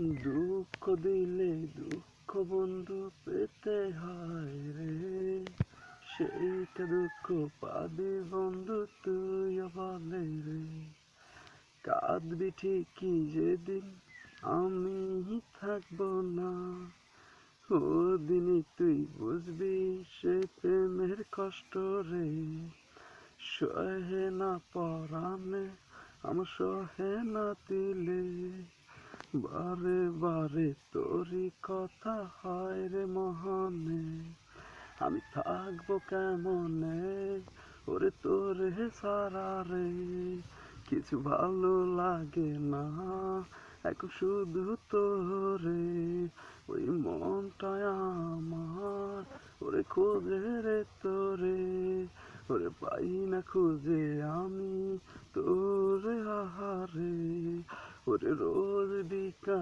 দুঃখ দিলে দুঃখ বন্ধু পেতে হয় রে, সেইটা দুঃখ পাবি বন্ধু তুইও বলে রে। কাঁদবি ঠিকই যেদিন আমি থাকবো না, ওদিনই তুই বুঝবি সে প্রেমের কষ্ট রে। সহে না পরাণে আমার সহে না দিলে, বারে বারে তোরই কথা হয় রে মহানে। আমি থাকবো কেমনে ওরে তোরে সারা রে, কিছু ভালো লাগে না এখন শুধু তোরে। ওই মনটায় আমার ওরে খোঁজে রে তোরে, ওরে পাই না খুঁজে আমি তোরে আহারে, ওরে রোজ বিকাল